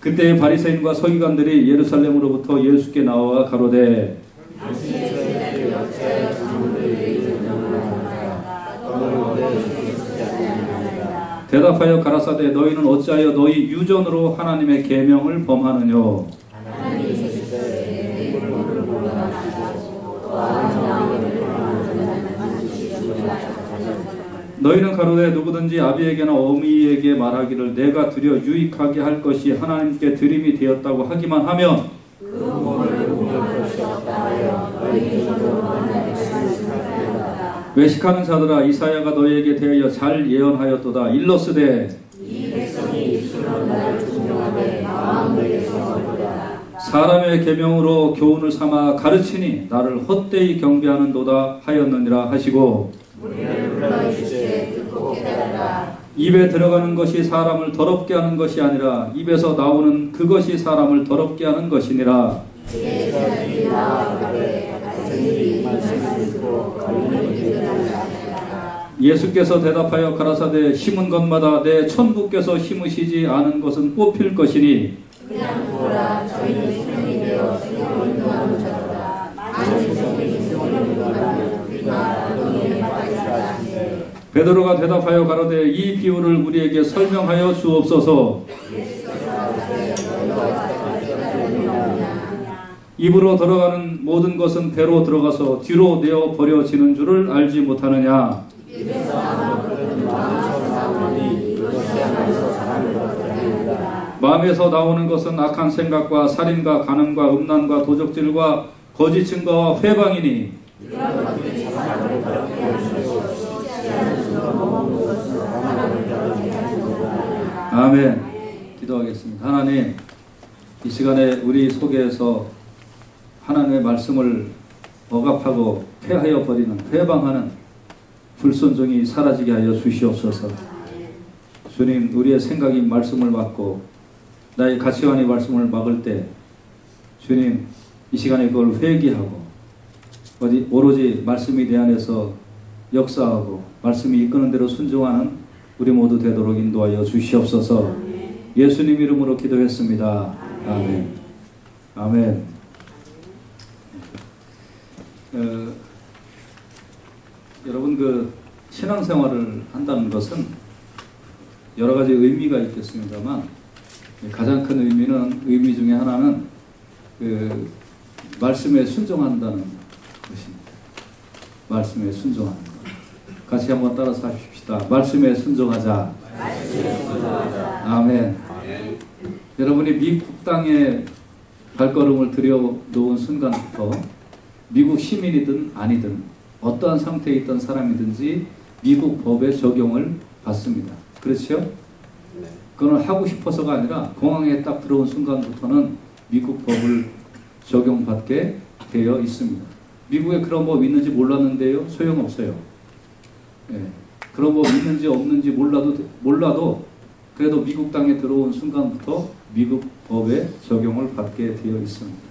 그때 바리새인과 서기관들이 예루살렘으로부터 예수께 나와 가로되 대답하여 가라사대 너희는 어찌하여 너희 유전으로 하나님의 계명을 범하느뇨. 너희는 가로되 누구든지 아비에게나 어미에게 말하기를 내가 드려 유익하게 할 것이 하나님께 드림이 되었다고 하기만 하면 외식하는 자들아 이사야가 너희에게 대하여 잘 예언하였도다. 일러스되 이 백성이 입술로 나를 존경하되 마음에서 사람의 계명으로 교훈을 삼아 가르치니 나를 헛되이 경배하는도다 하였느니라 하시고 입에 들어가는 것이 사람을 더럽게 하는 것이 아니라 입에서 나오는 그것이 사람을 더럽게 하는 것이니라. 예수께서 대답하여 가라사대 심은 것마다 내 천부께서 심으시지 않은 것은 뽑힐 것이니 그냥 보라 저희는 수명이 되어 수명을 인도하는 자로다. 많은 백성이 수명을 인도하면 우리가 너희에게 받지 않으세. 베드로가 대답하여 가로되 이 비유를 우리에게 설명하여 주옵소서. 입으로 들어가는 모든 것은 배로 들어가서 뒤로 내어 버려지는 줄을 알지 못하느냐. 마음에서 나오는 것은 악한 생각과 살인과 간음과 음란과 도적질과 거짓 증거와 회방이니 아멘. 기도하겠습니다. 하나님, 이 시간에 우리 속에서 하나님의 말씀을 억압하고 폐하여 버리는 회방하는 불순종이 사라지게 하여 주시옵소서. 주님, 우리의 생각이 말씀을 막고 나의 가치관이 말씀을 막을 때 주님, 이 시간에 그걸 회개하고 오로지 말씀이 내 안에서 역사하고 말씀이 이끄는 대로 순종하는 우리 모두 되도록 인도하여 주시옵소서. 예수님 이름으로 기도했습니다. 아멘. 아멘. 여러분, 그 신앙생활을 한다는 것은 여러 가지 의미가 있겠습니다만 가장 큰 의미 중에 하나는 그 말씀에 순종한다는 것입니다. 말씀에 순종하는 것. 같이 한번 따라서 하십시다. 말씀에 순종하자. 아멘. 여러분이 미국 땅에 발걸음을 들여놓은 순간부터 미국 시민이든 아니든 어떠한 상태에 있던 사람이든지 미국 법의 적용을 받습니다. 그렇죠? 그건 하고 싶어서가 아니라 공항에 딱 들어온 순간부터는 미국 법을 적용받게 되어 있습니다. 미국에 그런 법 있는지 몰랐는데요. 소용없어요. 예. 그런 법 있는지 없는지 몰라도 그래도 미국 땅에 들어온 순간부터 미국 법의 적용을 받게 되어 있습니다.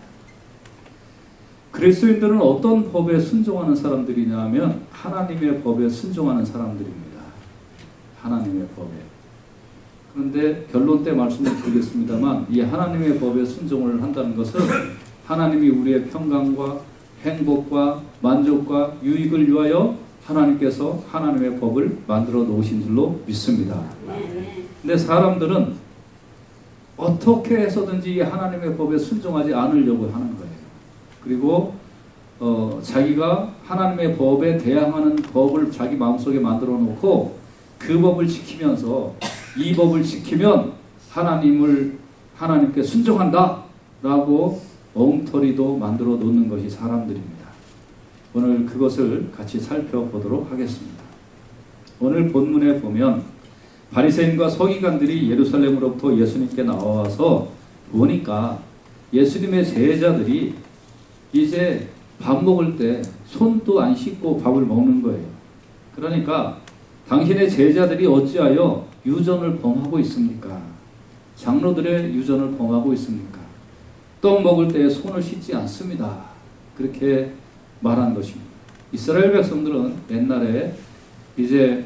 그리스도인들은 어떤 법에 순종하는 사람들이냐 하면 하나님의 법에 순종하는 사람들입니다. 하나님의 법에. 그런데 결론 때 말씀을 드리겠습니다만 이 하나님의 법에 순종을 한다는 것은 하나님이 우리의 평강과 행복과 만족과 유익을 위하여 하나님께서 하나님의 법을 만들어 놓으신 줄로 믿습니다. 근데 사람들은 어떻게 해서든지 하나님의 법에 순종하지 않으려고 하는 거예요. 그리고 자기가 하나님의 법에 대항하는 법을 자기 마음속에 만들어 놓고 그 법을 지키면서 이 법을 지키면 하나님께 순종한다 라고 엉터리도 만들어 놓는 것이 사람들입니다. 오늘 그것을 같이 살펴보도록 하겠습니다. 오늘 본문에 보면 바리새인과 서기관들이 예루살렘으로부터 예수님께 나와서 보니까 예수님의 제자들이 이제 밥 먹을 때 손도 안 씻고 밥을 먹는 거예요. 그러니까 당신의 제자들이 어찌하여 유전을 범하고 있습니까? 장로들의 유전을 범하고 있습니까? 떡 먹을 때 손을 씻지 않습니다. 그렇게 말한 것입니다. 이스라엘 백성들은 옛날에 이제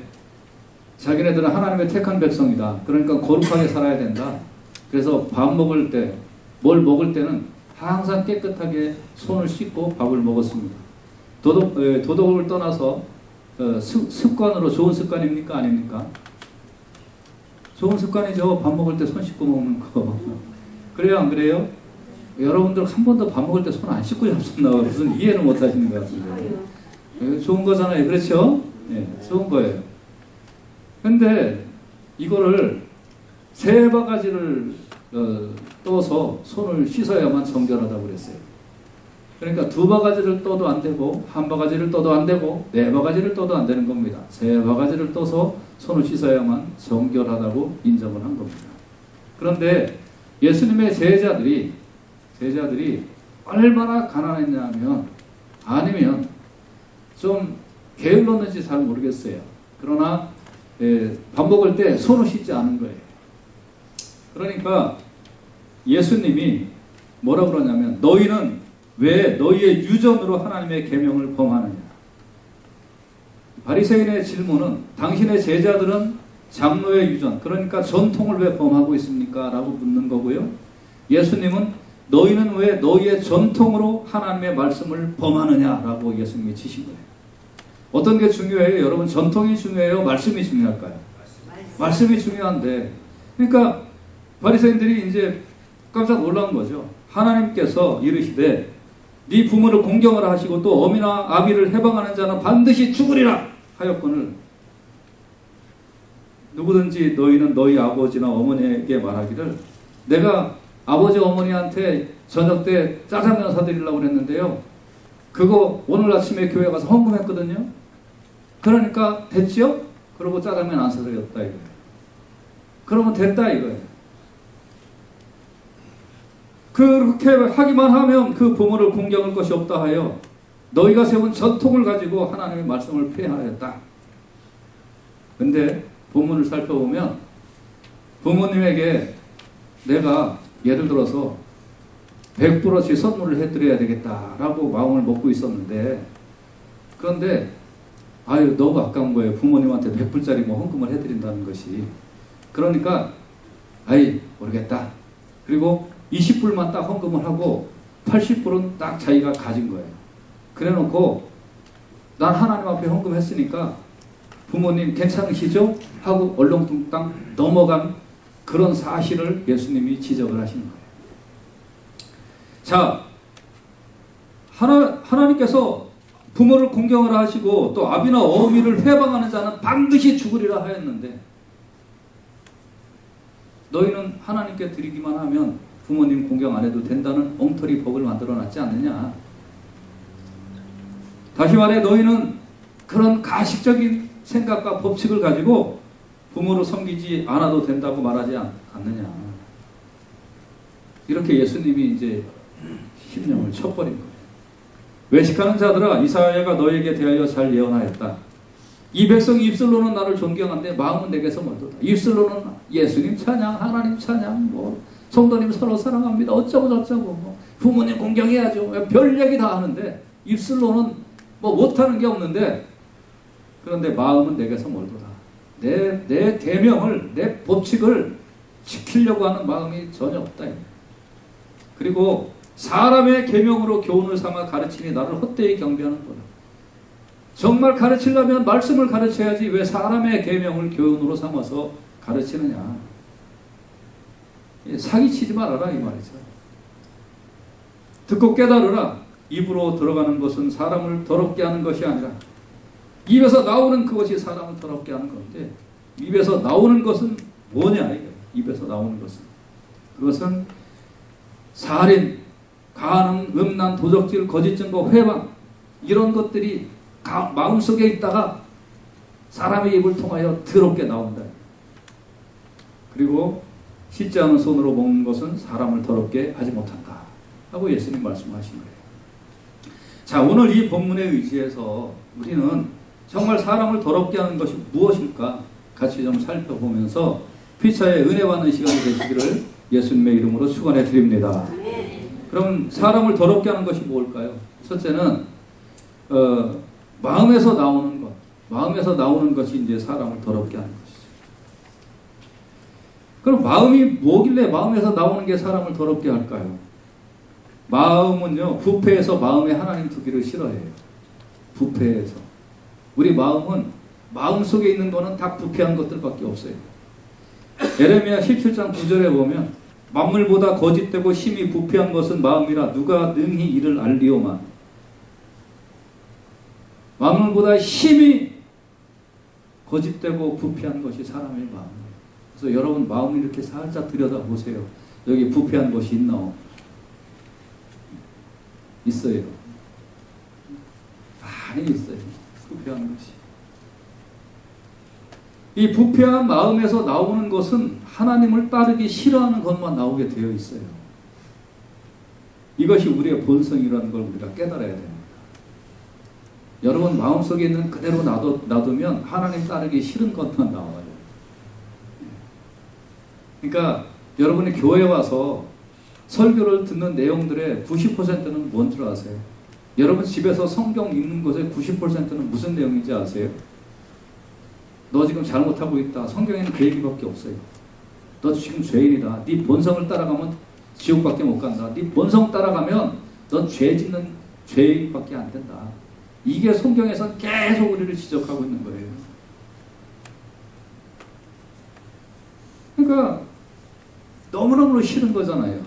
자기네들은 하나님의 택한 백성이다. 그러니까 거룩하게 살아야 된다. 그래서 밥 먹을 때, 뭘 먹을 때는 항상 깨끗하게 손을 씻고 밥을 먹었습니다. 도덕을 떠나서 습관으로 좋은 습관입니까? 아닙니까? 좋은 습관이죠. 밥 먹을 때 손 씻고 먹는 거. 그래요? 안 그래요? 여러분들 한 번도 밥 먹을 때 손 안 씻고 잡섰나 무슨 이해를 못 하시는 것 같은데. 좋은 거잖아요. 그렇죠? 네, 좋은 거예요. 근데 이거를 세 바가지를 떠서 손을 씻어야만 정결하다고 그랬어요. 그러니까 두 바가지를 떠도 안 되고 한 바가지를 떠도 안 되고 네 바가지를 떠도 안 되는 겁니다. 세 바가지를 떠서 손을 씻어야만 정결하다고 인정을 한 겁니다. 그런데 예수님의 제자들이 얼마나 가난했냐면 아니면 좀 게을렀는지 잘 모르겠어요. 그러나 밥 먹을 때 손을 씻지 않은 거예요. 그러니까 예수님이 뭐라고 그러냐면 너희는 왜 너희의 유전으로 하나님의 계명을 범하느냐. 바리새인의 질문은 당신의 제자들은 장로의 유전, 그러니까 전통을 왜 범하고 있습니까? 라고 묻는 거고요. 예수님은 너희는 왜 너희의 전통으로 하나님의 말씀을 범하느냐라고 예수님이 치신 거예요. 어떤 게 중요해요? 여러분, 전통이 중요해요? 말씀이 중요할까요? 말씀이 중요한데, 그러니까 바리새인들이 이제 깜짝 놀란 거죠. 하나님께서 이르시되 네 부모를 공경을 하시고 또 어미나 아비를 해방하는 자는 반드시 죽으리라 하였거늘 누구든지 너희는 너희 아버지나 어머니에게 말하기를 내가 아버지 어머니한테 저녁 때 짜장면 사드리려고 그랬는데요. 그거 오늘 아침에 교회 가서 헌금했거든요. 그러니까 됐죠? 그러고 짜장면 안 사드렸다 이거예요. 그러면 됐다 이거예요. 그렇게 하기만 하면 그 부모를 공경할 것이 없다 하여 너희가 세운 전통을 가지고 하나님의 말씀을 폐하였다. 근데 본문을 살펴보면 부모님에게 내가 예를 들어서 100%씩 선물을 해드려야 되겠다라고 마음을 먹고 있었는데 그런데 아유 너무 아까운 거예요. 부모님한테 100불짜리 뭐 헌금을 해드린다는 것이. 그러니까 아이 모르겠다. 그리고 20불만 딱 헌금을 하고 80불은 딱 자기가 가진 거예요. 그래 놓고 난 하나님 앞에 헌금했으니까 부모님 괜찮으시죠? 하고 얼렁뚱땅 넘어간 그런 사실을 예수님이 지적을 하시는 거예요. 자, 하나님께서 부모를 공경을 하시고 또 아비나 어미를 해방하는 자는 반드시 죽으리라 하였는데 너희는 하나님께 드리기만 하면 부모님 공경 안 해도 된다는 엉터리 법을 만들어 놨지 않느냐. 다시 말해 너희는 그런 가식적인 생각과 법칙을 가지고 부모를 섬기지 않아도 된다고 말하지 않느냐. 이렇게 예수님이 이제 심령을 쳐버린 거예요. 외식하는 자들아 이사야가 너에게 대하여 잘 예언하였다. 이 백성이 입술로는 나를 존경한데 마음은 내게서 멀도다. 입술로는 예수님 찬양, 하나님 찬양, 뭐 성도님 서로 사랑합니다. 어쩌고 저쩌고 뭐 부모님 공경해야죠. 별 얘기 다 하는데 입술로는 뭐 못하는 게 없는데 그런데 마음은 내게서 멀도다. 내 계명을 내 법칙을 지키려고 하는 마음이 전혀 없다. 그리고 사람의 계명으로 교훈을 삼아 가르치니 나를 헛되이 경배하는 거다. 정말 가르치려면 말씀을 가르쳐야지 왜 사람의 계명을 교훈으로 삼아서 가르치느냐. 사기치지 말아라 이 말이죠. 듣고 깨달으라. 입으로 들어가는 것은 사람을 더럽게 하는 것이 아니라 입에서 나오는 그것이 사람을 더럽게 하는 건데 입에서 나오는 것은 뭐냐 이거예요. 입에서 나오는 것은 그것은 살인, 간음, 음란, 도적질, 거짓 증거, 회방 이런 것들이 마음속에 있다가 사람의 입을 통하여 더럽게 나온다. 그리고 씻지 않은 손으로 먹는 것은 사람을 더럽게 하지 못한다 하고 예수님 말씀하신 거예요. 자, 오늘 이 본문에 의지해서 우리는 정말 사람을 더럽게 하는 것이 무엇일까 같이 좀 살펴보면서 피차의 은혜 받는 시간이 되시기를 예수님의 이름으로 축원해 드립니다. 그럼 사람을 더럽게 하는 것이 뭘까요? 첫째는 마음에서 나오는 것, 마음에서 나오는 것이 이제 사람을 더럽게 하는 것이죠. 그럼 마음이 뭐길래 마음에서 나오는 게 사람을 더럽게 할까요? 마음은요, 부패해서 마음에 하나님 두기를 싫어해요. 부패해서. 우리 마음은, 마음속에 있는 거는 다 부패한 것들밖에 없어요. 예레미야 17장 9절에 보면 만물보다 거짓되고 심히 부패한 것은 마음이라 누가 능히 이를 알리오만. 만물보다 심히 거짓되고 부패한 것이 사람의 마음이에요. 그래서 여러분 마음을 이렇게 살짝 들여다보세요. 여기 부패한 것이 있나? 있어요. 많이 있어요. 부패한 것이. 이 부패한 마음에서 나오는 것은 하나님을 따르기 싫어하는 것만 나오게 되어 있어요. 이것이 우리의 본성이라는 걸 우리가 깨달아야 됩니다. 여러분 마음속에 있는 그대로 놔두면 하나님 따르기 싫은 것만 나와요. 그러니까 여러분이 교회에 와서 설교를 듣는 내용들의 90%는 뭔 줄 아세요? 여러분 집에서 성경 읽는 것의 90%는 무슨 내용인지 아세요? 너 지금 잘못하고 있다. 성경에는 그 얘기밖에 없어요. 너 지금 죄인이다. 네 본성을 따라가면 지옥밖에 못 간다. 네 본성 따라가면 넌 죄 짓는 죄인밖에 안 된다. 이게 성경에서 계속 우리를 지적하고 있는 거예요. 그러니까 너무너무 싫은 거잖아요.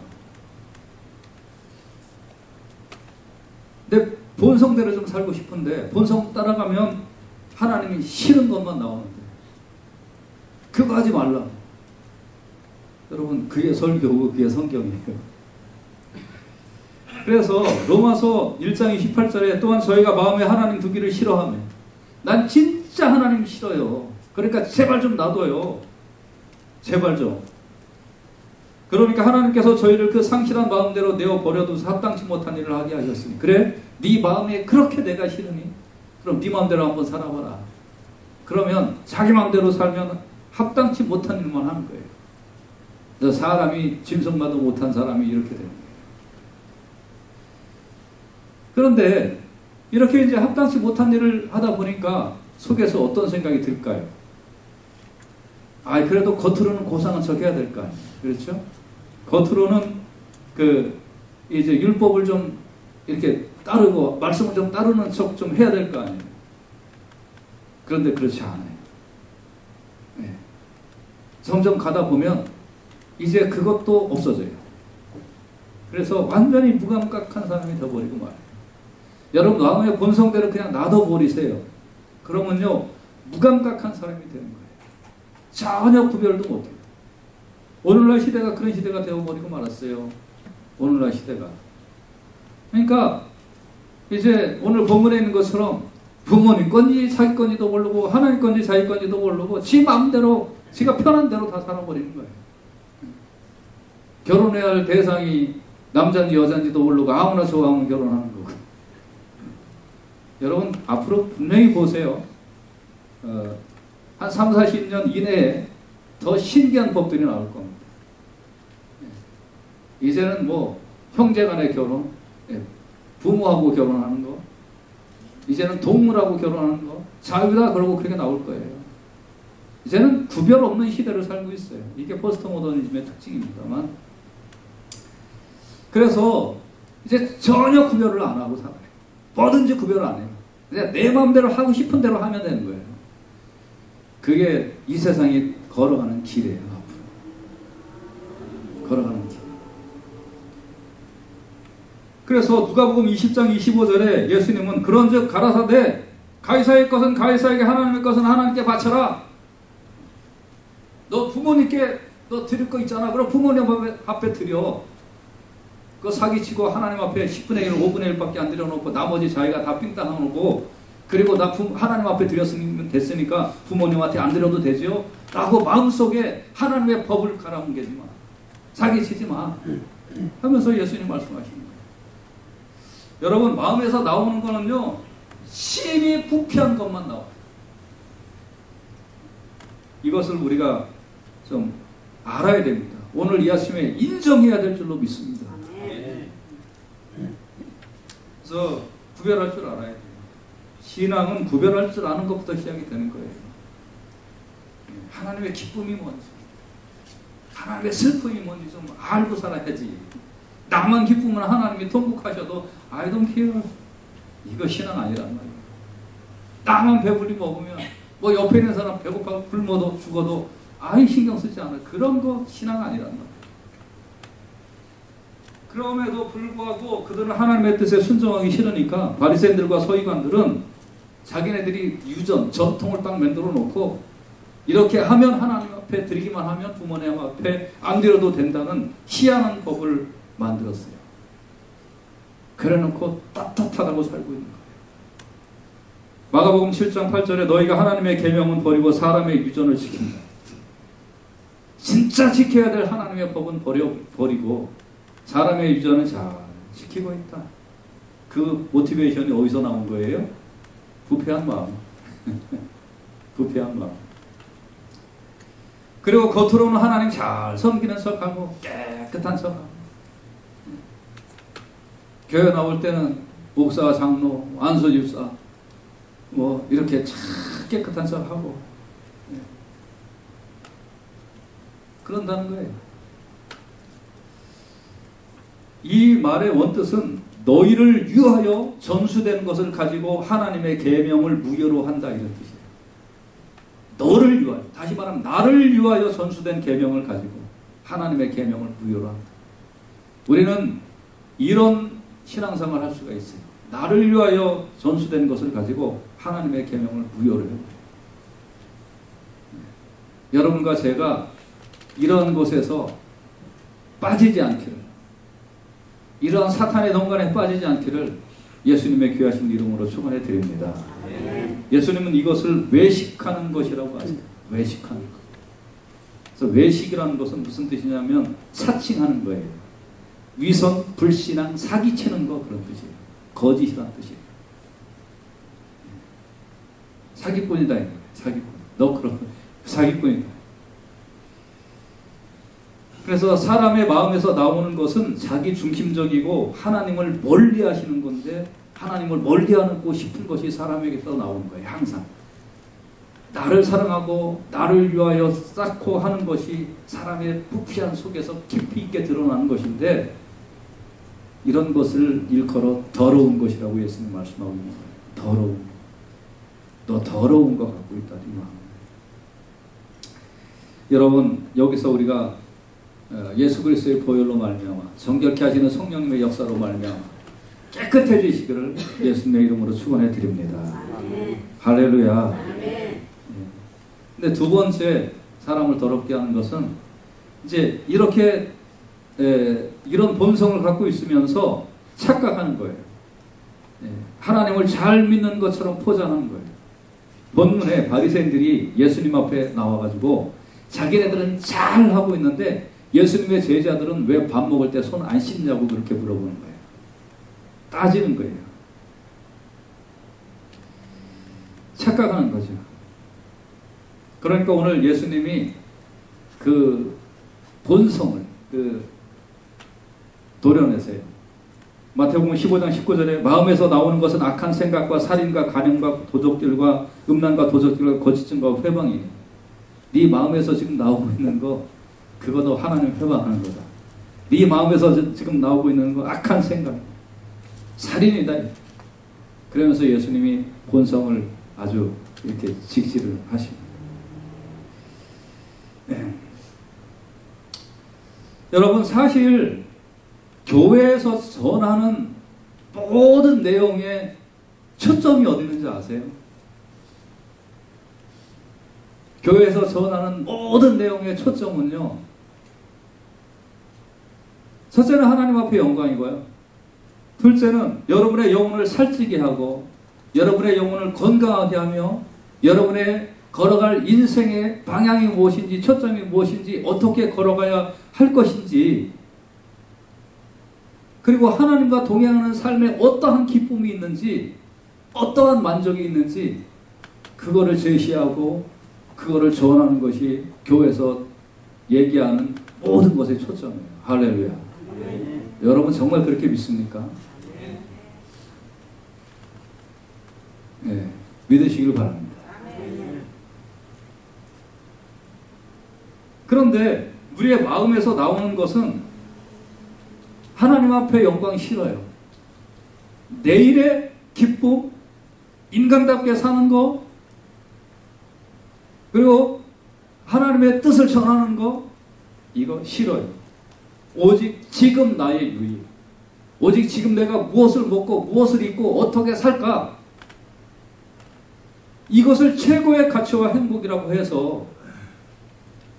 내 본성대로 좀 살고 싶은데 본성 따라가면 하나님이 싫은 것만 나오는데 그거 하지 말라. 여러분 그게 설교고 그게 성경이에요. 그래서 로마서 1장 28절에 또한 저희가 마음에 하나님 두기를 싫어하며 난 진짜 하나님 싫어요. 그러니까 제발 좀 놔둬요. 제발 좀. 그러니까 하나님께서 저희를 그 상실한 마음대로 내어버려둬서 합당치 못한 일을 하게 하셨으니 그래? 네 마음에 그렇게 내가 싫으니? 그럼 네 마음대로 한번 살아봐라. 그러면 자기 마음대로 살면 합당치 못한 일만 하는 거예요. 그래서 사람이 짐승마도 못한 사람이 이렇게 되는 거예요. 그런데 이렇게 이제 합당치 못한 일을 하다 보니까 속에서 어떤 생각이 들까요? 그래도 겉으로는 고상한 척 해야 될 거 아니에요. 그렇죠? 겉으로는 이제 율법을 좀 이렇게 따르고 말씀을 좀 따르는 척 좀 해야 될 거 아니에요. 그런데 그렇지 않아요. 네. 점점 가다 보면 이제 그것도 없어져요. 그래서 완전히 무감각한 사람이 되어버리고 말아요. 여러분 마음의 본성대로 그냥 놔둬버리세요. 그러면요 무감각한 사람이 되는 거예요. 전혀 구별도 못해요. 오늘날 시대가 그런 시대가 되어버리고 말았어요. 오늘날 시대가. 그러니까 이제 오늘 본문에 있는 것처럼 부모님 건지 자기 건지도 모르고 하나님 건지 자기 건지도 모르고 지 마음대로 지가 편한 대로 다 살아버리는 거예요. 결혼해야 할 대상이 남자인지 여자인지도 모르고 아무나 좋아하면 결혼하는 거고. 여러분 앞으로 분명히 보세요. 한 3, 40년 이내에 더 신기한 법들이 나올 겁니다. 이제는 뭐 형제간의 결혼, 부모하고 결혼하는 거, 이제는 동물하고 결혼하는 거, 자유다 그러고 그렇게 나올 거예요. 이제는 구별 없는 시대를 살고 있어요. 이게 포스트 모더니즘의 특징입니다만. 그래서 이제 전혀 구별을 안 하고 살아요. 뭐든지 구별을 안 해요. 그냥 내 마음대로 하고 싶은 대로 하면 되는 거예요. 그게 이 세상이 걸어가는 길이에요. 앞으로. 걸어가는 길. 그래서 누가복음 20장 25절에 예수님은 그런즉 가라사대 가이사의 것은 가이사에게 하나님의 것은 하나님께 바쳐라. 너 부모님께 너 드릴 거 있잖아. 그럼 부모님 앞에 드려. 그거 사기치고 하나님 앞에 10분의 1, 5분의 1밖에 안 드려놓고 나머지 자기가 다 삥땅하고 그리고 나 하나님 앞에 드렸으면 됐으니까 부모님한테 안 드려도 되죠? 라고 마음속에 하나님의 법을 갈아뭉개지 마. 사기치지 마. 하면서 예수님 말씀하시는 거예요. 여러분 마음에서 나오는 거는요. 심히 부패한 것만 나와요. 이것을 우리가 좀 알아야 됩니다. 오늘 이 아침에 인정해야 될 줄로 믿습니다. 그래서 구별할 줄 알아야 돼요. 신앙은 구별할 줄 아는 것부터 시작이 되는 거예요. 하나님의 기쁨이 뭔지, 하나님의 슬픔이 뭔지 좀 알고 살아야지. 나만 기쁘면 하나님이 통곡하셔도 I don't care. 이거 신앙 아니란 말이에요. 나만 배불리 먹으면 뭐 옆에 있는 사람 배고파 굶어도 죽어도 아예 신경 쓰지 않아요. 그런 거 신앙 아니란 말이에요. 그럼에도 불구하고 그들은 하나님의 뜻에 순종하기 싫으니까 바리새인들과 서기관들은 자기네들이 전통을 딱 만들어 놓고 이렇게 하면 하나님 앞에 드리기만 하면 부모님 앞에 안 드려도 된다는 희한한 법을 만들었어요. 그래놓고 떳떳하다고 살고 있는 거예요. 마가복음 7장 8절에 너희가 하나님의 계명은 버리고 사람의 유전을 지킨다. 진짜 지켜야 될 하나님의 법은 버리고 사람의 유전은 잘 지키고 있다. 그 모티베이션이 어디서 나온 거예요? 부패한 마음. 부패한 마음. 그리고 겉으로는 하나님 잘 섬기는 척하고 깨끗한 척하고 교회 나올 때는 목사, 장로, 안수집사 뭐 이렇게 참 깨끗한 척하고 그런다는 거예요. 이 말의 원뜻은 너희를 위하여 전수된 것을 가지고 하나님의 계명을 무효로 한다 이런 뜻이에요. 너를 위하여, 다시 말하면 나를 위하여 전수된 계명을 가지고 하나님의 계명을 무효로 한다. 우리는 이런 신앙생활을 할 수가 있어요. 나를 위하여 전수된 것을 가지고 하나님의 계명을 무효를 해요. 여러분과 제가 이런 곳에서 빠지지 않기를, 이러한 사탄의 농간에 빠지지 않기를 예수님의 귀하신 이름으로 축원해 드립니다. 예수님은 이것을 외식하는 것이라고 하세요. 외식하는 것. 그래서 외식이라는 것은 무슨 뜻이냐면 사칭하는 거예요. 위선, 불신앙, 사기치는 거 그런 뜻이에요. 거짓이라는 뜻이에요. 사기꾼이다. 사기꾼. 너 그런 사기꾼이다. 그래서 사람의 마음에서 나오는 것은 자기 중심적이고 하나님을 멀리 하시는 건데 하나님을 멀리 하고 싶은 것이 사람에게서 나오는 거예요. 항상. 나를 사랑하고 나를 위하여 쌓고 하는 것이 사람의 부패한 속에서 깊이 있게 드러나는 것인데 이런 것을 일컬어 더러운 것이라고 예수님 말씀하고 있는 거예요. 더러운 것. 너 더러운 것 갖고 있다. 이 마음. 여러분 여기서 우리가 예수 그리스도의 보혈로 말미암아 정결케 하시는 성령님의 역사로 말미암아 깨끗해지시기를 예수님의 이름으로 축원해 드립니다. 할렐루야. 근데 두 번째 사람을 더럽게 하는 것은 이제 이렇게 이런 본성을 갖고 있으면서 착각하는 거예요. 하나님을 잘 믿는 것처럼 포장하는 거예요. 본문에 바리새인들이 예수님 앞에 나와가지고 자기네들은 잘 하고 있는데 예수님의 제자들은 왜 밥 먹을 때 손 안 씻냐고 그렇게 물어보는 거예요. 따지는 거예요. 착각하는 거죠. 그러니까 오늘 예수님이 그 본성을 도려내세요. 마태복음 15장 19절에 마음에서 나오는 것은 악한 생각과 살인과 간음과 도적질과 음란과 도적질과 거짓증과 회방이니 네 마음에서 지금 나오고 있는 거 그거 너 하나님 회방하는 거다. 네 마음에서 지금 나오고 있는 거 악한 생각 살인이다. 그러면서 예수님이 본성을 아주 이렇게 직시를 하십니다. 여러분 사실 교회에서 전하는 모든 내용의 초점이 어디 있는지 아세요? 교회에서 전하는 모든 내용의 초점은요. 첫째는 하나님 앞에 영광이고요. 둘째는 여러분의 영혼을 살찌게 하고 여러분의 영혼을 건강하게 하며 여러분의 걸어갈 인생의 방향이 무엇인지 초점이 무엇인지 어떻게 걸어가야 할 것인지 그리고 하나님과 동행하는 삶에 어떠한 기쁨이 있는지 어떠한 만족이 있는지 그거를 제시하고 그거를 전하는 것이 교회에서 얘기하는 모든 것의 초점이에요. 할렐루야. 여러분 정말 그렇게 믿습니까? 네, 믿으시길 바랍니다. 그런데 우리의 마음에서 나오는 것은 하나님 앞에 영광이 싫어요. 내일의 기쁨, 인간답게 사는 거, 그리고 하나님의 뜻을 전하는 거, 이거 싫어요. 오직 지금 나의 유익, 오직 지금 내가 무엇을 먹고 무엇을 입고 어떻게 살까, 이것을 최고의 가치와 행복이라고 해서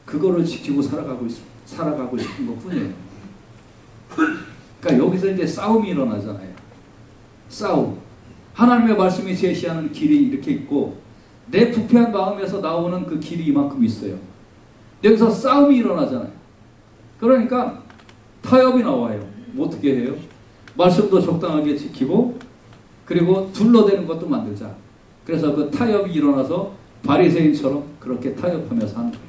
그거를 지키고 살아가고 싶은 것 뿐이에요. 그러니까 여기서 이제 싸움이 일어나잖아요. 싸움. 하나님의 말씀이 제시하는 길이 이렇게 있고 내 부패한 마음에서 나오는 그 길이 이만큼 있어요. 여기서 싸움이 일어나잖아요. 그러니까 타협이 나와요. 어떻게 해요? 말씀도 적당하게 지키고 그리고 둘러대는 것도 만들자. 그래서 그 타협이 일어나서 바리새인처럼 그렇게 타협하면서 하는 거예요.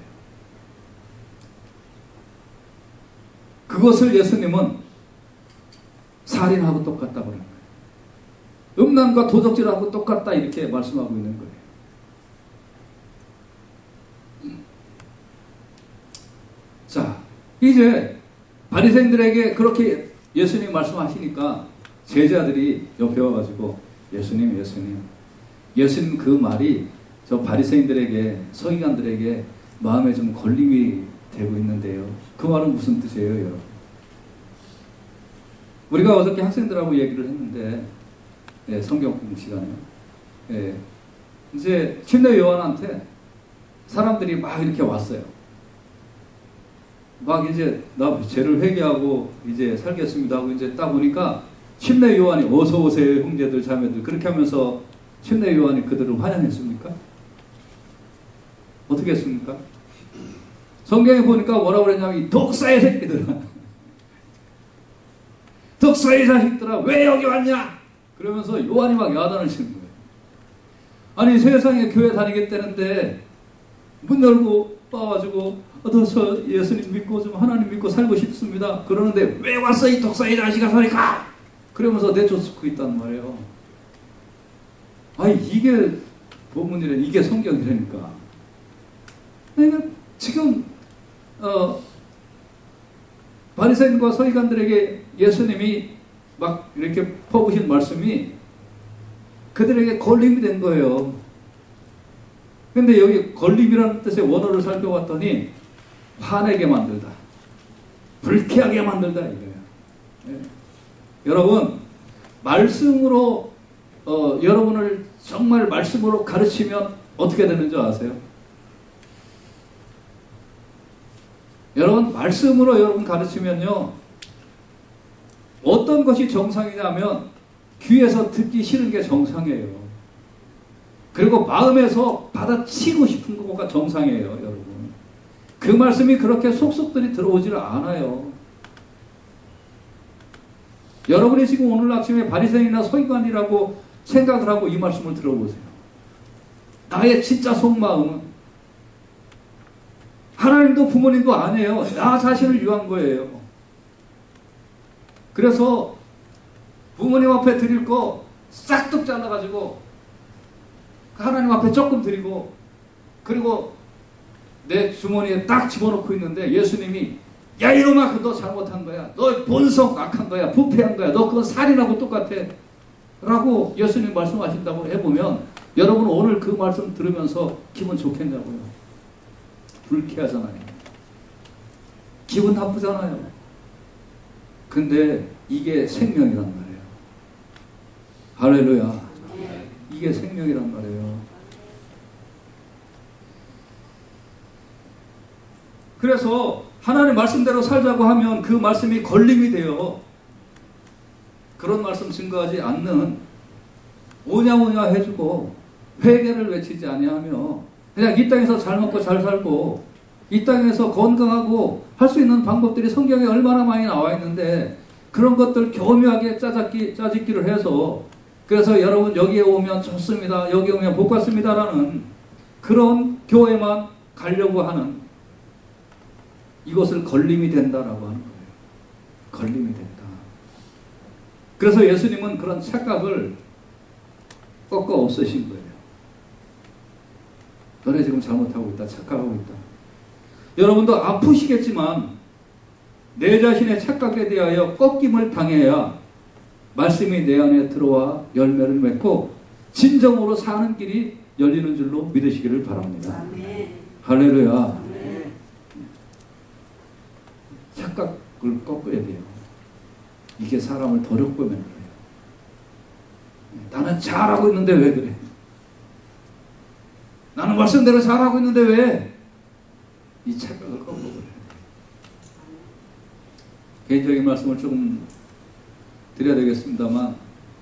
그것을 예수님은 살인하고 똑같다고 그러는 거예요. 음란과 도적질하고 똑같다 이렇게 말씀하고 있는 거예요. 자, 이제 바리새인들에게 그렇게 예수님 말씀하시니까 제자들이 옆에 와가지고 예수님 그 말이 저 바리새인들에게 서기관들에게 마음에 좀 걸림이 되고 있는데요. 그 말은 무슨 뜻이에요, 여러분? 우리가 어저께 학생들하고 얘기를 했는데 성경 공부 시간에 이제 침례 요한한테 사람들이 막 이렇게 왔어요. 막 이제 나 죄를 회개하고 이제 살겠습니다 하고 이제 딱 보니까 침례 요한이 어서 오세요 형제들 자매들 그렇게 하면서 침례 요한이 그들을 환영했습니까? 어떻게 했습니까? 성경에 보니까 뭐라고 그랬냐면 이 독사의 새끼들아, 독사의 자식들아 왜 여기 왔냐? 그러면서 요한이 막 야단을 치는 거예요. 아니 세상에 교회 다니겠다는데 문 열고 와가지고 저 예수님 믿고 좀 하나님 믿고 살고 싶습니다. 그러는데 왜 왔어 이 독사의 자식아 소리가? 그러면서 내쫓고 있단 말이에요. 아니 이게 본문이래, 이게 성경이라니까. 그러니까 지금 바리새인과 서기관들에게 예수님이 막 이렇게 퍼부신 말씀이 그들에게 걸림이 된 거예요. 근데 여기 걸림이라는 뜻의 원어를 살펴봤더니 화내게 만들다, 불쾌하게 만들다 이거예요. 예. 여러분 말씀으로 여러분을 정말 말씀으로 가르치면 어떻게 되는 줄 아세요? 여러분 말씀으로 여러분 가르치면요 어떤 것이 정상이냐면 귀에서 듣기 싫은 게 정상이에요. 그리고 마음에서 받아치고 싶은 거가 정상이에요. 여러분 그 말씀이 그렇게 속속들이 들어오지를 않아요. 여러분이 지금 오늘 아침에 바리새인이나 서기관이라고 생각을 하고 이 말씀을 들어보세요. 나의 진짜 속마음은 하나님도 부모님도 아니에요. 나 자신을 위한 거예요. 그래서 부모님 앞에 드릴 거 싹둑 잘라가지고 하나님 앞에 조금 드리고 그리고 내 주머니에 딱 집어넣고 있는데 예수님이 야 이놈아 너 잘못한 거야. 너 본성 악한 거야. 부패한 거야. 너 그건 살인하고 똑같아. 라고 예수님 말씀하신다고 해보면 여러분 오늘 그 말씀 들으면서 기분 좋겠냐고요. 불쾌하잖아요. 기분 나쁘잖아요. 근데 이게 생명이란 말이에요. 할렐루야. 이게 생명이란 말이에요. 그래서 하나님 말씀대로 살자고 하면 그 말씀이 걸림이 돼요. 그런 말씀 증거하지 않는 오냐오냐 해주고 회개를 외치지 아니하며 그냥 이 땅에서 잘 먹고 잘 살고 이 땅에서 건강하고 할 수 있는 방법들이 성경에 얼마나 많이 나와 있는데 그런 것들 교묘하게 짜집기를 해서 그래서 여러분 여기에 오면 좋습니다. 여기 오면 복 받습니다라는 그런 교회만 가려고 하는 이것을 걸림이 된다라고 하는 거예요. 걸림이 된다. 그래서 예수님은 그런 착각을 꺾어 없애신 거예요. 너네 지금 잘못하고 있다. 착각하고 있다. 여러분도 아프시겠지만 내 자신의 착각에 대하여 꺾임을 당해야 말씀이 내 안에 들어와 열매를 맺고 진정으로 사는 길이 열리는 줄로 믿으시기를 바랍니다. 아멘. 할렐루야. 아멘. 착각을 꺾어야 돼요. 이게 사람을 더럽게 만들어요. 나는 잘하고 있는데 왜 그래? 나는 말씀대로 잘하고 있는데 왜? 이 착각을 꺾어버려요. 개인적인 말씀을 조금 드려야 되겠습니다만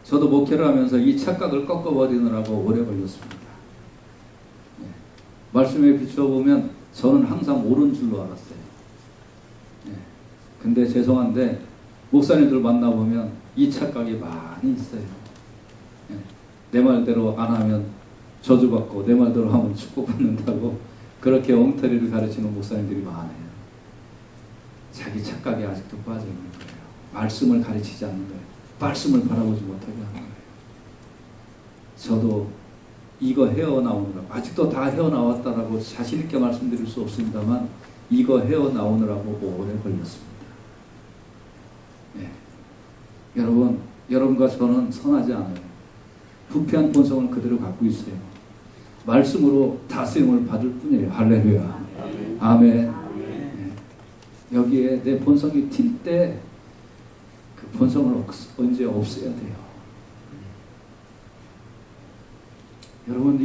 저도 목회를 하면서 이 착각을 꺾어버리느라고 오래 걸렸습니다. 말씀에 비춰보면 저는 항상 옳은 줄로 알았어요. 근데 죄송한데 목사님들 만나보면 이 착각이 많이 있어요. 내 말대로 안 하면 저주받고 내 말대로 하면 축복받는다고 그렇게 엉터리를 가르치는 목사님들이 많아요. 자기 착각에 아직도 빠져 있는 거예요. 말씀을 가르치지 않는 거예요. 말씀을 바라보지 못하게 하는 거예요. 저도 이거 헤어나오느라고 아직도 다 헤어나왔다라고 자신있게 말씀드릴 수 없습니다만 이거 헤어나오느라고 오래 걸렸습니다. 여러분과 저는 선하지 않아요. 부패한 본성을 그대로 갖고 있어요. 말씀으로 다스림을 받을 뿐이에요. 할렐루야. 아멘. 여기에 내 본성이 튈 때 그 본성을 언제 없애야 돼요. 여러분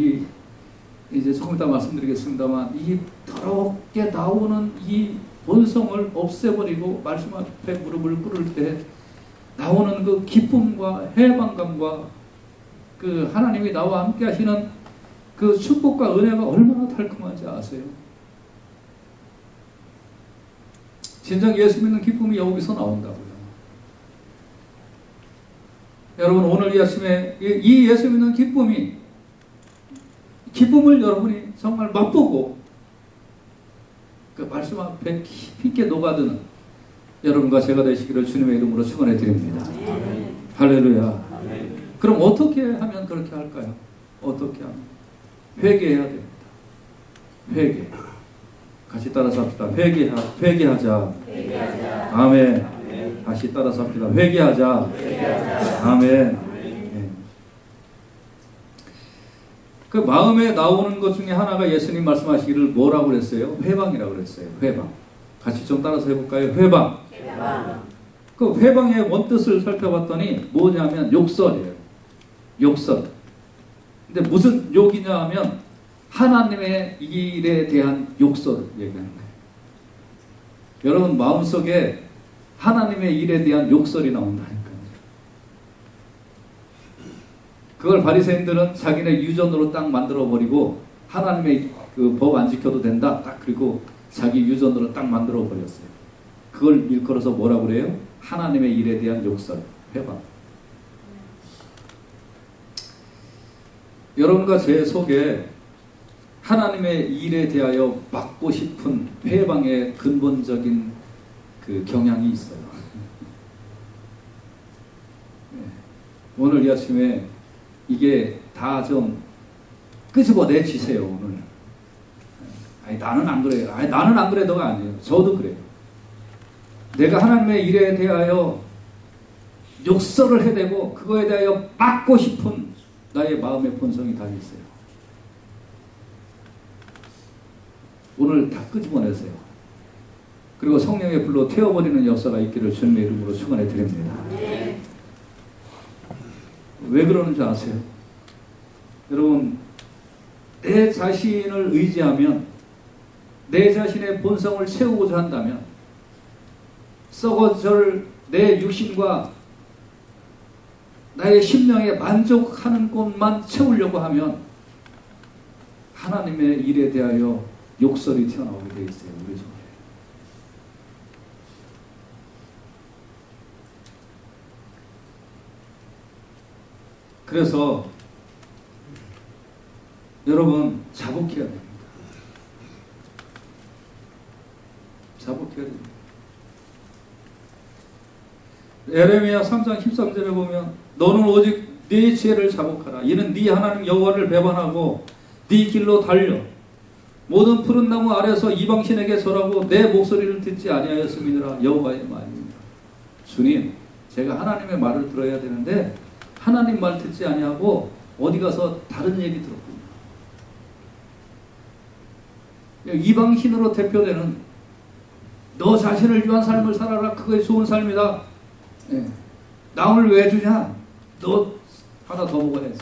이제 조금 이따 말씀드리겠습니다만 이 더럽게 나오는 이 본성을 없애버리고 말씀 앞에 무릎을 꿇을 때 나오는 그 기쁨과 해방감과 그 하나님이 나와 함께 하시는 그 축복과 은혜가 얼마나 달콤한지 아세요? 진정 예수 믿는 기쁨이 여기서 나온다고요. 여러분 오늘 이 아침에 이 예수 믿는 기쁨을 여러분이 정말 맛보고 그 말씀 앞에 깊이 있게 녹아드는 여러분과 제가 되시기를 주님의 이름으로 축원해 드립니다. 할렐루야. 그럼 어떻게 하면 그렇게 할까요? 어떻게 하면? 회개해야 됩니다. 회개. 같이 따라서 합시다. 회개하자. 아멘. 다시 따라서 합시다. 회개하자. 아멘. 네. 그 마음에 나오는 것 중에 하나가 예수님 말씀하시기를 뭐라고 그랬어요? 회방이라고 그랬어요. 회방. 같이 좀 따라서 해볼까요? 회방. 그 회방의 원뜻을 살펴봤더니 뭐냐면 욕설이에요. 욕설. 근데 무슨 욕이냐 하면 하나님의 일에 대한 욕설을 얘기하는 거예요. 여러분 마음속에 하나님의 일에 대한 욕설이 나온다니까요. 그걸 바리새인들은 자기네 유전으로 딱 만들어버리고 하나님의 그 법 안 지켜도 된다. 딱 그리고 자기 유전으로 딱 만들어버렸어요. 그걸 일컬어서 뭐라고 그래요? 하나님의 일에 대한 욕설, 회방. 여러분과 제 속에 하나님의 일에 대하여 막고 싶은 회방의 근본적인 그 경향이 있어요. 오늘 이 아침에 이게 다 좀 끄집어 내치세요. 오늘. 아니 나는 안 그래요. 아니 나는 안 그래도가 아니에요. 저도 그래요. 내가 하나님의 일에 대하여 욕설을 해대고 그거에 대하여 막고 싶은 나의 마음의 본성이 다 있어요. 오늘 다 끄집어내세요. 그리고 성령의 불로 태워버리는 역사가 있기를 주님의 이름으로 축원해 드립니다. 왜 그러는지 아세요? 여러분 내 자신을 의지하면 내 자신의 본성을 채우고자 한다면 썩어질 내 육신과 나의 심령에 만족하는 곳만 채우려고 하면 하나님의 일에 대하여 욕설이 튀어나오게 되어 있어요. 우리 속에. 그래서 여러분 자복해야 됩니다. 자복해야 됩니다. 에레미야 3장 13절에 보면 너는 오직 네 죄를 자복하라. 이는 네 하나님 여호와를 배반하고 네 길로 달려 모든 푸른 나무 아래서 이방신에게 절하고 내 목소리를 듣지 아니하였음이니라. 여호와의 말입니다. 주님, 제가 하나님의 말을 들어야 되는데 하나님 말 듣지 아니하고 어디 가서 다른 얘기 들었군요. 이방신으로 대표되는 너 자신을 위한 삶을 살아라. 그게 좋은 삶이다. 네. 남을 왜 주냐? 너 하나 더 먹어야지.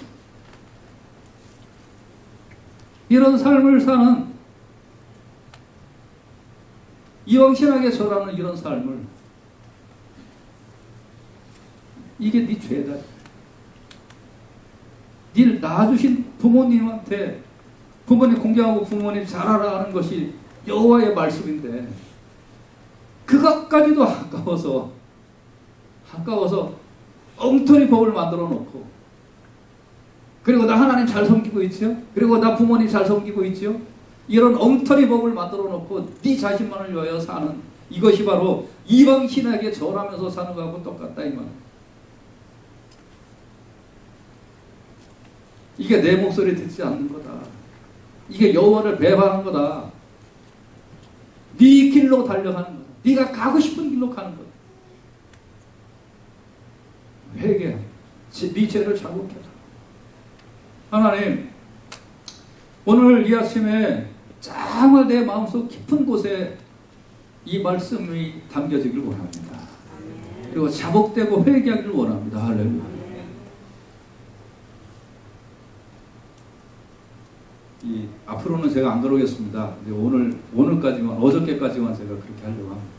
이런 삶을 사는 이방신에게 절하는 이런 삶을, 이게 네 죄다. 네 낳아주신 부모님한테 부모님 공경하고 부모님 잘하라 하는 것이 여호와의 말씀인데 그것까지도 아까워서 엉터리 법을 만들어 놓고, 그리고 나 하나님 잘 섬기고 있죠? 그리고 나 부모님 잘 섬기고 있죠? 이런 엉터리 법을 만들어 놓고 네 자신만을 위하여 사는, 이것이 바로 이방신에게 절하면서 사는 것하고 똑같다 이 말. 이게 내 목소리 듣지 않는 거다. 이게 여호와를 배반하는 거다. 네 길로 달려가는 거다. 네가 가고 싶은 길로 가는 거다. 회개, 네 죄를 자복해라. 하나님, 오늘 이 아침에 정말 내 마음속 깊은 곳에 이 말씀이 담겨지길 원합니다. 그리고 자복되고 회개하기를 원합니다. 할렐루야. 앞으로는 제가 안 그러겠습니다. 오늘까지만, 어저께까지만 제가 그렇게 하려고 합니다.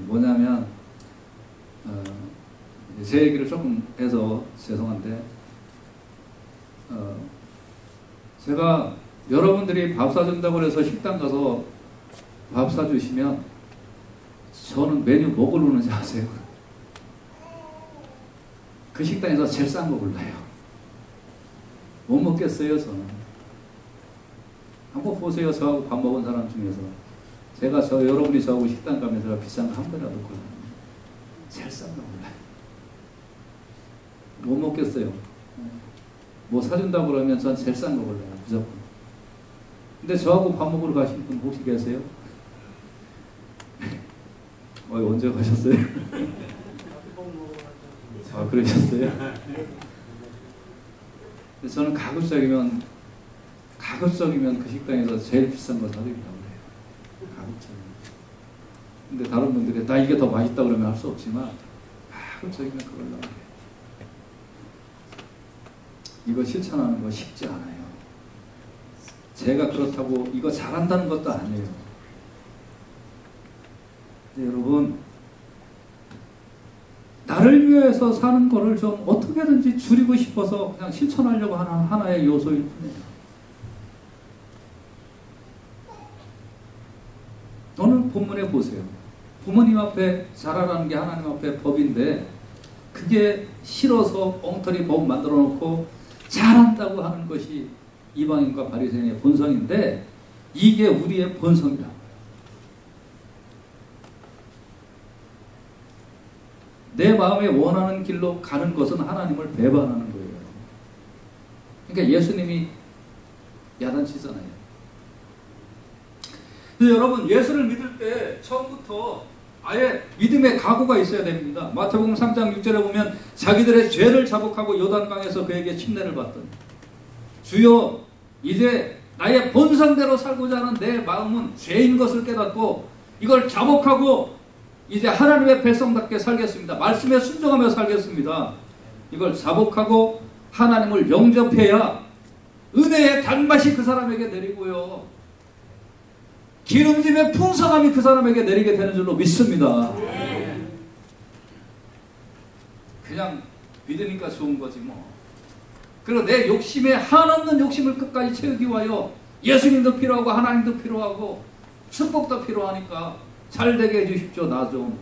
뭐냐면, 제 얘기를 조금 해서 죄송한데, 제가 여러분들이 밥 사준다고 해서 식당 가서 밥 사주시면 저는 메뉴 뭐 고르는지 아세요? 그 식당에서 제일 싼 거 골라요. 못 먹겠어요, 저는. 한번 보세요. 저하고 밥 먹은 사람 중에서 여러분이 저하고 식당 가면 제가 비싼 거 한 번이라도 골라요. 제일 싼 거 골라요. 못 먹겠어요. 뭐 사준다고 그러면 전 제일 싼 거 골라요. 무조건. 근데 저하고 밥 먹으러 가신 분 혹시 계세요? 언제 가셨어요? 아, 그러셨어요? 저는 가급적이면 그 식당에서 제일 비싼 거 사드리려고 해요. 가급적이면. 근데 다른 분들이 나 이게 더 맛있다 그러면 할 수 없지만 가급적이면 그걸로 해요. 이거 실천하는 거 쉽지 않아요. 제가 그렇다고 이거 잘한다는 것도 아니에요. 근데 여러분, 나를 위해서 사는 거를 좀 어떻게든지 줄이고 싶어서 그냥 실천하려고 하는 하나의 요소일 뿐이에요. 오늘 본문에 보세요. 부모님 앞에 잘하라는 게 하나님 앞에 법인데 그게 싫어서 엉터리 법 만들어 놓고 잘한다고 하는 것이 이방인과 바리새인의 본성인데 이게 우리의 본성이라고. 내 마음에 원하는 길로 가는 것은 하나님을 배반하는 거예요. 그러니까 예수님이 야단치잖아요. 그래서 여러분, 예수를 믿을 때 처음부터 아예 믿음의 각오가 있어야 됩니다. 마태복음 3장 6절에 보면 자기들의 죄를 자복하고 요단강에서 그에게 침례를 받던, 주여 이제 나의 본성대로 살고자 하는 내 마음은 죄인 것을 깨닫고 이걸 자복하고 이제 하나님의 백성답게 살겠습니다. 말씀에 순종하며 살겠습니다. 이걸 자복하고 하나님을 영접해야 은혜의 단맛이 그 사람에게 내리고요, 기름짐의 풍성함이 그 사람에게 내리게 되는 줄로 믿습니다. 그냥 믿으니까 좋은 거지 뭐. 그리고 내 욕심에 한없는 욕심을 끝까지 채우기 위하여 예수님도 필요하고 하나님도 필요하고 축복도 필요하니까 잘 되게 해주십시오, 나 좀.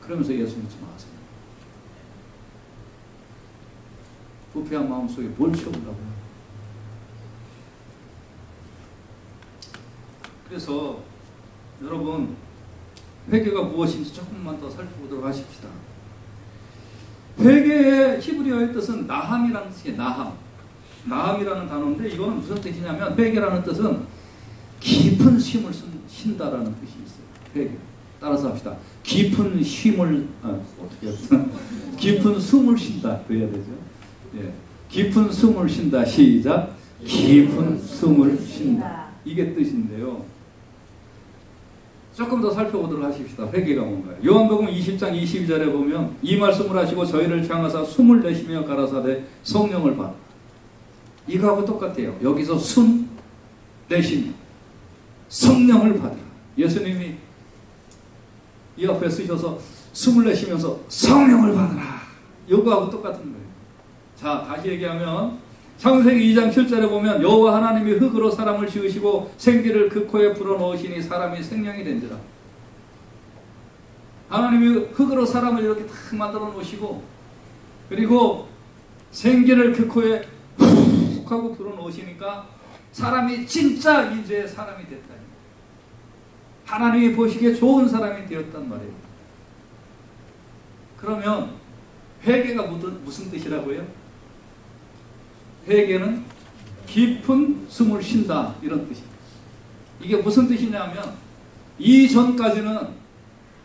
그러면서 예수 믿지 마세요. 부패한 마음속에 뭘 채우려고요. 그래서 여러분, 회개가 무엇인지 조금만 더 살펴보도록 하십시다. 회개의 히브리어의 뜻은 나함이라는 뜻이에요. 나함이라는 단어인데 이거는 무슨 뜻이냐면, 회개라는 뜻은 깊은 쉼을 쉰다라는 뜻이 있어요. 회개. 따라서 합시다. 깊은 쉼을 어떻게 합시다. 깊은 숨을 쉰다. 그래야 되죠. 예. 깊은 숨을 쉰다. 시작. 깊은 숨을 쉰다. 이게 뜻인데요. 조금 더 살펴보도록 하십시다. 회개가 뭔가요? 요한복음 20장 22절에 보면 이 말씀을 하시고 저희를 향하사 숨을 내쉬며 가라사대 성령을 받아. 이거하고 똑같아요. 여기서 숨 내쉬며 성령을 받으라. 예수님이 이 앞에 쓰셔서 숨을 내쉬면서 성령을 받으라. 이거하고 똑같은 거예요. 자, 다시 얘기하면 창세기 2장 7절에 보면 여호와 하나님이 흙으로 사람을 지으시고 생기를 그 코에 불어넣으시니 사람이 생명이 된지라. 하나님이 흙으로 사람을 이렇게 딱 만들어 놓으시고 그리고 생기를 그 코에 훅 하고 불어넣으시니까 사람이 진짜 이제 사람이 됐다. 하나님이 보시기에 좋은 사람이 되었단 말이에요. 그러면 회개가 무슨 뜻이라고요? 회개는 깊은 숨을 쉰다 이런 뜻이에요. 이게 무슨 뜻이냐면 이전까지는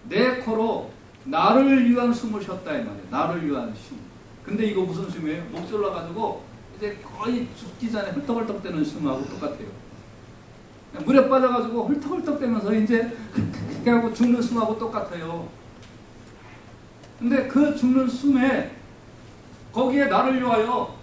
내 코로 나를 위한 숨을 쉬었다 이 말이에요. 나를 위한 숨. 근데 이거 무슨 숨이에요? 목 졸라가지고 이제 거의 죽기 전에 헐떡헐떡 대는 숨하고 똑같아요. 물에 빠져가지고 헐떡헐떡 대면서 이제 그렇게 하고 죽는 숨하고 똑같아요. 근데 그 죽는 숨에 거기에 나를 위하여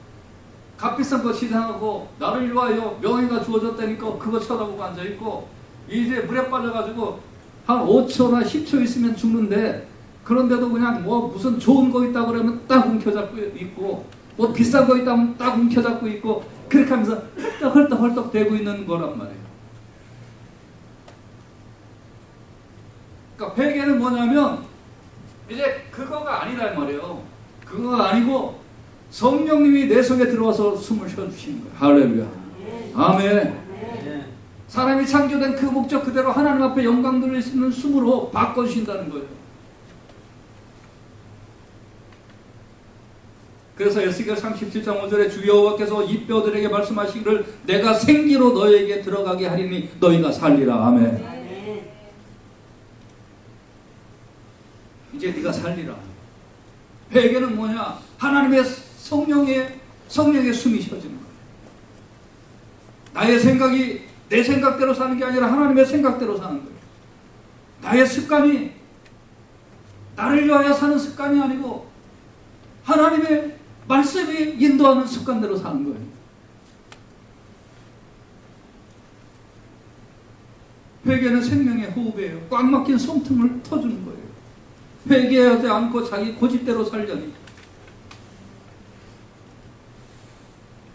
값비싼 거 시장하고 나를 위하여 명예가 주어졌다니까 그거 쳐다보고 앉아있고 이제 물에 빠져가지고 한 5초나 10초 있으면 죽는데 그런데도 그냥 뭐 무슨 좋은 거 있다고 그러면 딱 움켜잡고 있고 뭐 비싼 거 있다면 딱 움켜잡고 있고 그렇게 하면서 헐떡헐떡 대고 있는 거란 말이에요. 그러니까 회개는 뭐냐면 이제 그거가 아니란 말이에요. 그거가 아니고 성령님이 내 속에 들어와서 숨을 쉬어주시는 거예요. 할렐루야. 아멘. 사람이 창조된 그 목적 그대로 하나님 앞에 영광 돌릴 수 있는 숨으로 바꿔주신다는 거예요. 그래서 에스겔 37장 5절에 주 여호와께서 이 뼈들에게 말씀하시기를 내가 생기로 너에게 들어가게 하리니 너희가 살리라. 아멘. 이제 네가 살리라. 회개는 뭐냐? 하나님의 성령의 숨이 쉬어지는 거예요. 나의 생각이 내 생각대로 사는 게 아니라 하나님의 생각대로 사는 거예요. 나의 습관이 나를 위하여 사는 습관이 아니고 하나님의 말씀이 인도하는 습관대로 사는 거예요. 회개는 생명의 호흡이에요. 꽉 막힌 솜틈을 터주는 거예요. 회개하지 않고 자기 고집대로 살려니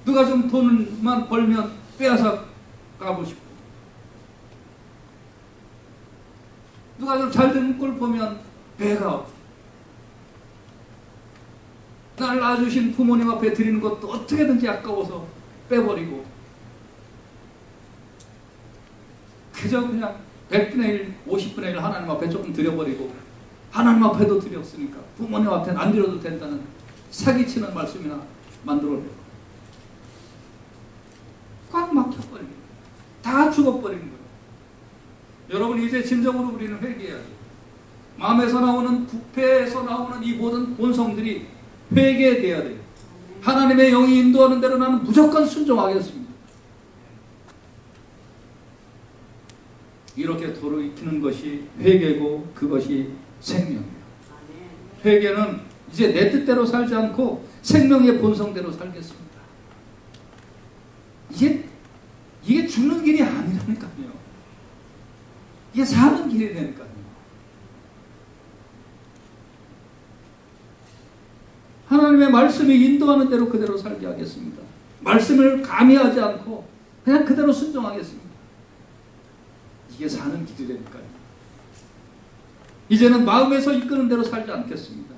누가 좀 돈만 벌면 빼앗아 가고 싶고 누가 좀 잘된 꼴 보면 배가 없고 날 낳아주신 부모님 앞에 드리는 것도 어떻게든지 아까워서 빼버리고 그저 그냥 100분의 1, 50분의 1 하나님 앞에 조금 드려버리고 하나님 앞에도 드렸으니까 부모님 앞에는 안 드려도 된다는 사기치는 말씀이나 만들어내고 꽉 막혀버리는 거예요. 다 죽어버리는 거예요. 여러분 이제 진정으로 우리는 회개해야죠. 마음에서 나오는 부패에서 나오는 이 모든 본성들이 회개돼야 돼요. 하나님의 영이 인도하는 대로 나는 무조건 순종하겠습니다. 이렇게 돌이키는 것이 회개고 그것이 생명이에요. 회개는 이제 내 뜻대로 살지 않고 생명의 본성대로 살겠습니다. 이게 죽는 길이 아니라니까요. 이게 사는 길이 되니까요. 하나님의 말씀이 인도하는 대로 그대로 살게 하겠습니다. 말씀을 가미하지 않고 그냥 그대로 순종하겠습니다. 이게 사는 길이라니까요. 이제는 마음에서 이끄는 대로 살지 않겠습니다.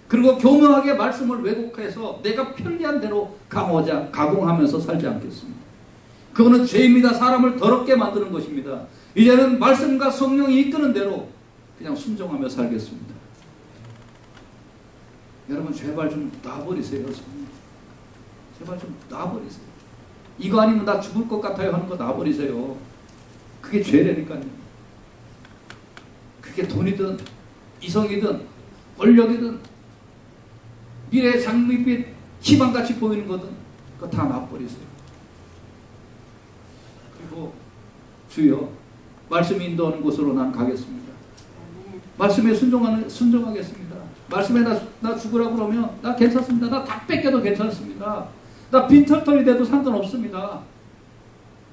그리고 교묘하게 말씀을 왜곡해서 내가 편리한 대로 가공하면서 살지 않겠습니다. 그거는 죄입니다. 사람을 더럽게 만드는 것입니다. 이제는 말씀과 성령이 이끄는 대로 그냥 순종하며 살겠습니다. 여러분 제발 좀 놔버리세요. 제발 좀 놔버리세요. 이거 아니면 나 죽을 것 같아요 하는 거 놔버리세요. 그게 그게 죄라니까요. 그게 돈이든 이성이든 권력이든 미래의 장밋빛 희망같이 보이는 거든 그거 다 놔버리세요. 그리고 주여 말씀 인도하는 곳으로 난 가겠습니다. 말씀에 순종하겠습니다. 말씀에 나 죽으라 그러면 나 괜찮습니다. 나 다 뺏겨도 괜찮습니다. 나 빈털털이 돼도 상관없습니다.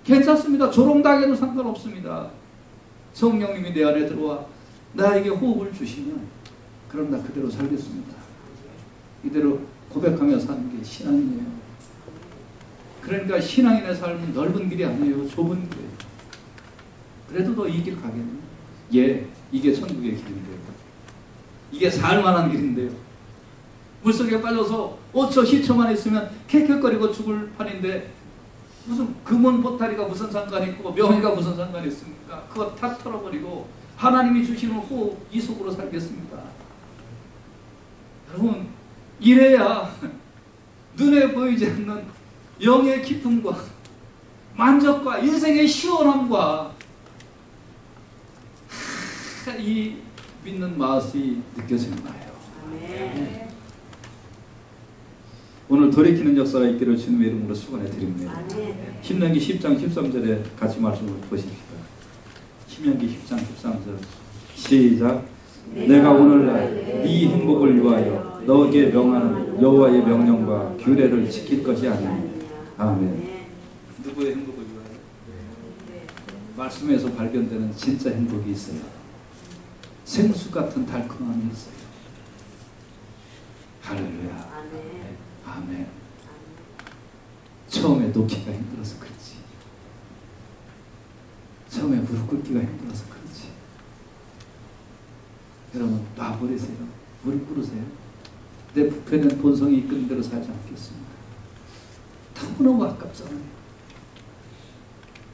괜찮습니다. 조롱당해도 상관없습니다. 성령님이 내 안에 들어와 나에게 호흡을 주시면 그럼 나 그대로 살겠습니다. 이대로 고백하며 사는 게 신앙이에요. 그러니까 신앙인의 삶은 넓은 길이 아니에요. 좁은 길이에요. 그래도 너 이 길 가겠니? 예, 이게 천국의 길인데요. 이게 살만한 길인데요. 물속에 빠져서 5초, 10초만 있으면 캑캑거리고 죽을 판인데 무슨 금은 보따리가 무슨 상관이 있고 명예가 무슨 상관이 있습니까? 그거 다 털어버리고 하나님이 주시는 호흡 이 속으로 살겠습니다. 여러분 이래야 눈에 보이지 않는 영의 기쁨과 만족과 인생의 시원함과 이 믿는 맛이 느껴지는 거예요. 네. 오늘 돌이키는 역사가 있기를 주님의 이름으로 축원해 드립니다. 신명기 10장 13절에 같이 말씀을 보십시다. 신명기 10장 13절 시작. 내가 오늘날 네 행복을 위하여 너에게 명하는 여호와의 명령과 규례를 지킬 것이 아니니. 아멘. 누구의 행복을 위하여? 말씀에서 발견되는 진짜 행복이 있어요. 생수 같은 달콤함이 있어요. 할렐루야. 아멘. 처음에 놓기가 힘들어서 그렇지. 처음에 무릎 꿇기가 힘들어서 그렇지. 여러분 놔버리세요. 무릎 꿇으세요. 내 부패는 본성이 이끄는 대로 살지 않겠습니다. 너무너무 아깝잖아요.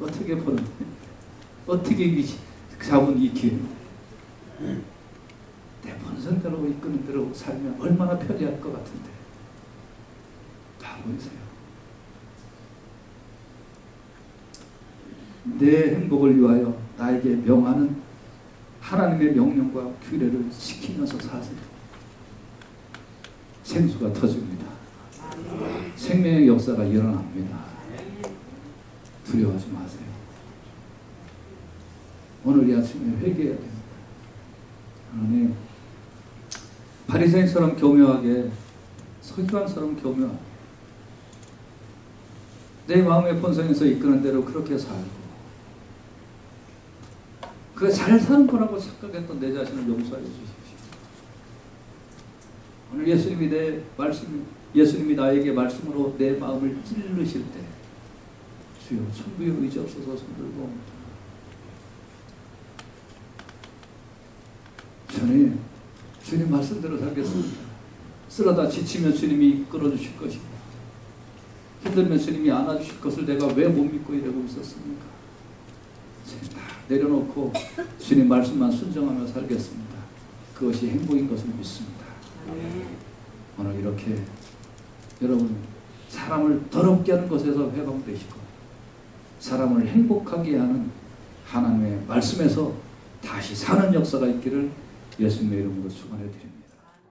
어떻게 보는데 어떻게 잡은 이 기회 내 본성대로 이끄는 대로 살면 얼마나 편리할 것 같은데 다 보이세요. 내 행복을 위하여 나에게 명하는 하나님의 명령과 규례를 지키면서 사세요. 생수가 터집니다. 생명의 역사가 일어납니다. 두려워하지 마세요. 오늘 이 아침에 회개해야 됩니다. 하나님, 바리새인처럼 교묘하게 서기관처럼 교묘하게 내 마음의 본성에서 이끄는 대로 그렇게 살고 그 잘 사는 거라고 착각했던 내 자신을 용서해 주십시오. 오늘 예수님이 나에게 말씀으로 내 마음을 찔르실 때 주여 천부의 의지 없어서 손들고 주님 말씀대로 살겠습니다. 쓰러다 지치면 주님이 이끌어 주실 것이고 힘들면 주님이 안아주실 것을 내가 왜 못 믿고 이러고 있었습니까? 다 내려놓고 주님 말씀만 순종하며 살겠습니다. 그것이 행복인 것을 믿습니다. 오늘 이렇게 여러분 사람을 더럽게 하는 것에서 회방되시고 사람을 행복하게 하는 하나님의 말씀에서 다시 사는 역사가 있기를 예수님의 이름으로 축원해 드립니다.